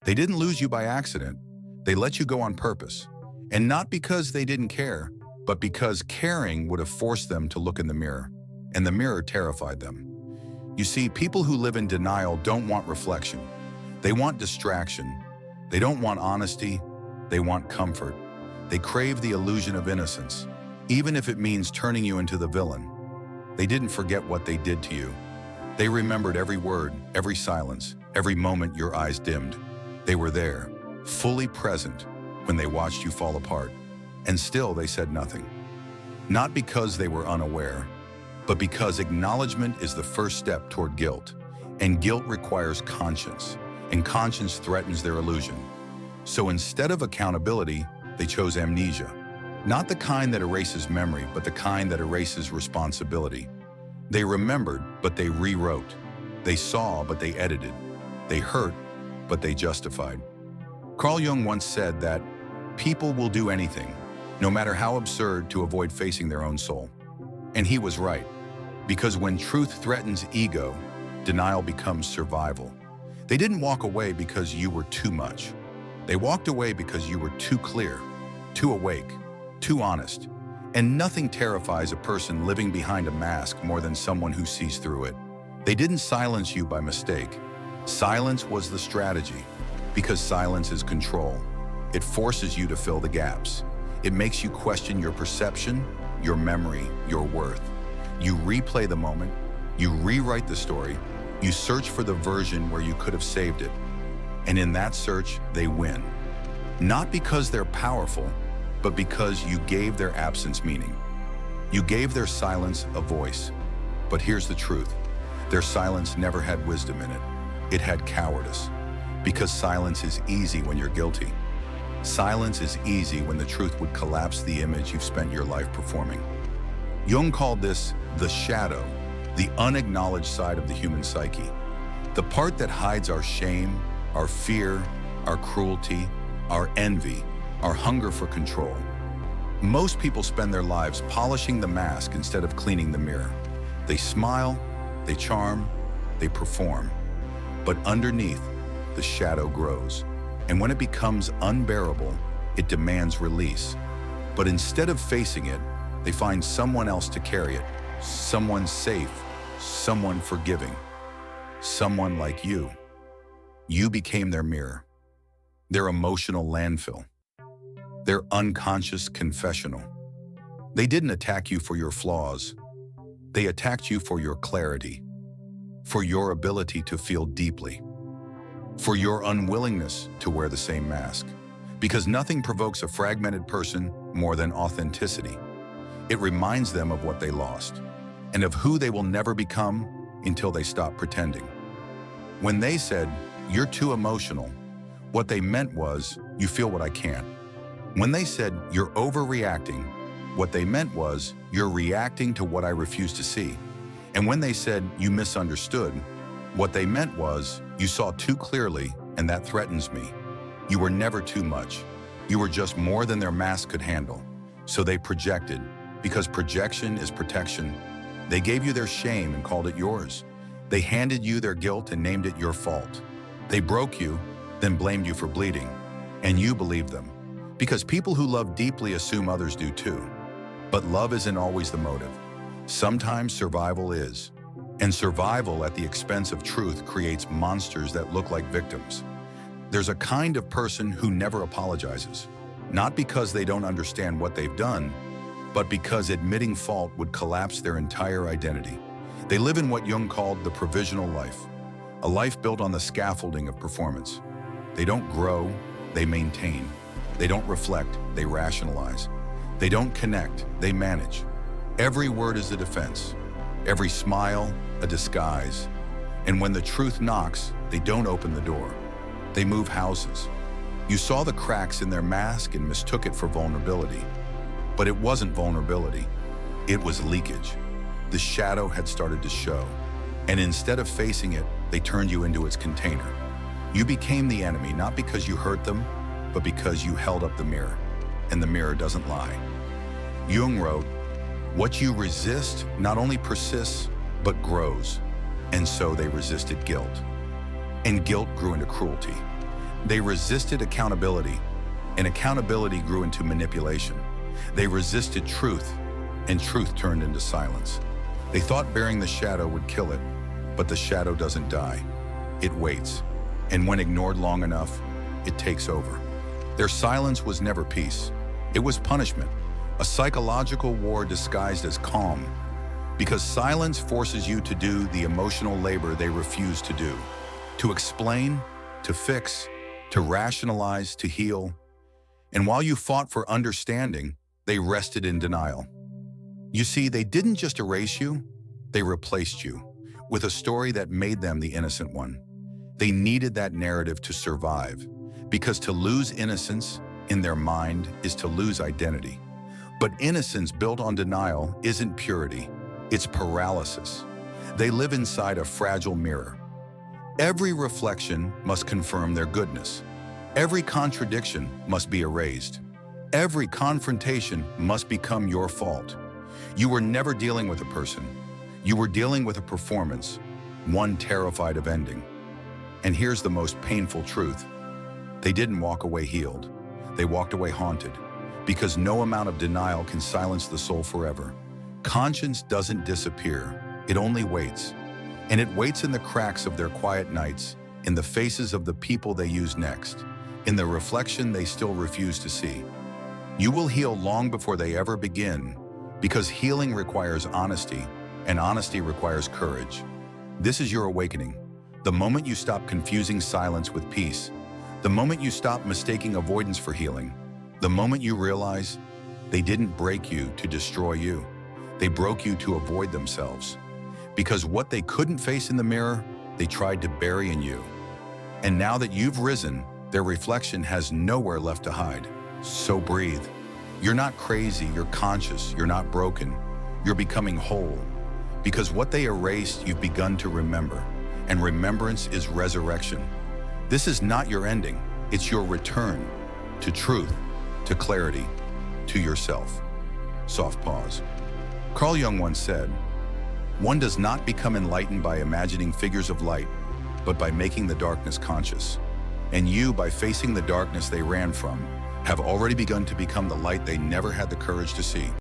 They didn't lose you by accident. They let you go on purpose. And not because they didn't care, but because caring would have forced them to look in the mirror. And the mirror terrified them. You see, people who live in denial don't want reflection. They want distraction. They don't want honesty. They want comfort. They crave the illusion of innocence, even if it means turning you into the villain. They didn't forget what they did to you. They remembered every word, every silence, every moment your eyes dimmed. They were there, fully present, when they watched you fall apart. And still they said nothing. Not because they were unaware, but because acknowledgement is the first step toward guilt. And guilt requires conscience, and conscience threatens their illusion. So instead of accountability, they chose amnesia. Not the kind that erases memory, but the kind that erases responsibility. They remembered, but they rewrote. They saw, but they edited. They hurt, but they justified. Carl Jung once said that people will do anything, no matter how absurd, to avoid facing their own soul. And he was right, because when truth threatens ego, denial becomes survival. They didn't walk away because you were too much. They walked away because you were too clear, too awake, too honest. And nothing terrifies a person living behind a mask more than someone who sees through it. They didn't silence you by mistake. Silence was the strategy, because silence is control. It forces you to fill the gaps. It makes you question your perception, your memory, your worth. You replay the moment, you rewrite the story, you search for the version where you could have saved it. And in that search, they win. Not because they're powerful, but because you gave their absence meaning. You gave their silence a voice. But here's the truth. Their silence never had wisdom in it. It had cowardice. Because silence is easy when you're guilty. Silence is easy when the truth would collapse the image you've spent your life performing. Jung called this the shadow, the unacknowledged side of the human psyche. The part that hides our shame, our fear, our cruelty, our envy, our hunger for control. Most people spend their lives polishing the mask instead of cleaning the mirror. They smile, they charm, they perform. But underneath, the shadow grows. And when it becomes unbearable, it demands release. But instead of facing it, they find someone else to carry it. Someone safe, someone forgiving, someone like you. You became their mirror, their emotional landfill, their unconscious confessional. They didn't attack you for your flaws. They attacked you for your clarity, for your ability to feel deeply, for your unwillingness to wear the same mask. Because nothing provokes a fragmented person more than authenticity. It reminds them of what they lost and of who they will never become until they stop pretending. When they said, "You're too emotional," what they meant was, "You feel what I can't." When they said, "You're overreacting," what they meant was, "You're reacting to what I refuse to see." And when they said, "You misunderstood," what they meant was, "You saw too clearly, and that threatens me." You were never too much. You were just more than their mask could handle. So they projected, because projection is protection. They gave you their shame and called it yours. They handed you their guilt and named it your fault. They broke you, then blamed you for bleeding. And you believed them. Because people who love deeply assume others do too. But love isn't always the motive. Sometimes survival is. And survival at the expense of truth creates monsters that look like victims. There's a kind of person who never apologizes. Not because they don't understand what they've done, but because admitting fault would collapse their entire identity. They live in what Jung called the provisional life, a life built on the scaffolding of performance. They don't grow, they maintain. They don't reflect, they rationalize. They don't connect, they manage. Every word is a defense, every smile a disguise. And when the truth knocks, they don't open the door. They move houses. You saw the cracks in their mask and mistook it for vulnerability. But it wasn't vulnerability, it was leakage. The shadow had started to show. And instead of facing it, they turned you into its container. You became the enemy, not because you hurt them, but because you held up the mirror. And the mirror doesn't lie. Jung wrote, "What you resist not only persists, but grows." And so they resisted guilt. And guilt grew into cruelty. They resisted accountability, and accountability grew into manipulation. They resisted truth, and truth turned into silence. They thought bearing the shadow would kill it, but the shadow doesn't die. It waits, and when ignored long enough, it takes over. Their silence was never peace. It was punishment, a psychological war disguised as calm, because silence forces you to do the emotional labor they refuse to do, to explain, to fix, to rationalize, to heal. And while you fought for understanding, they rested in denial. You see, they didn't just erase you, they replaced you with a story that made them the innocent one. They needed that narrative to survive, because to lose innocence in their mind is to lose identity. But innocence built on denial isn't purity, it's paralysis. They live inside a fragile mirror. Every reflection must confirm their goodness. Every contradiction must be erased. Every confrontation must become your fault. You were never dealing with a person. You were dealing with a performance, one terrified of ending. And here's the most painful truth. They didn't walk away healed. They walked away haunted, because no amount of denial can silence the soul forever. Conscience doesn't disappear. It only waits. And it waits in the cracks of their quiet nights, in the faces of the people they use next, in the reflection they still refuse to see. You will heal long before they ever begin, because healing requires honesty, and honesty requires courage. This is your awakening. The moment you stop confusing silence with peace, the moment you stop mistaking avoidance for healing, the moment you realize they didn't break you to destroy you, they broke you to avoid themselves. Because what they couldn't face in the mirror, they tried to bury in you. And now that you've risen, their reflection has nowhere left to hide. So breathe. You're not crazy, you're conscious, you're not broken. You're becoming whole. Because what they erased, you've begun to remember. And remembrance is resurrection. This is not your ending, it's your return to truth, to clarity, to yourself. Soft pause. Carl Jung once said, "One does not become enlightened by imagining figures of light, but by making the darkness conscious." And you, by facing the darkness they ran from, have already begun to become the light they never had the courage to see.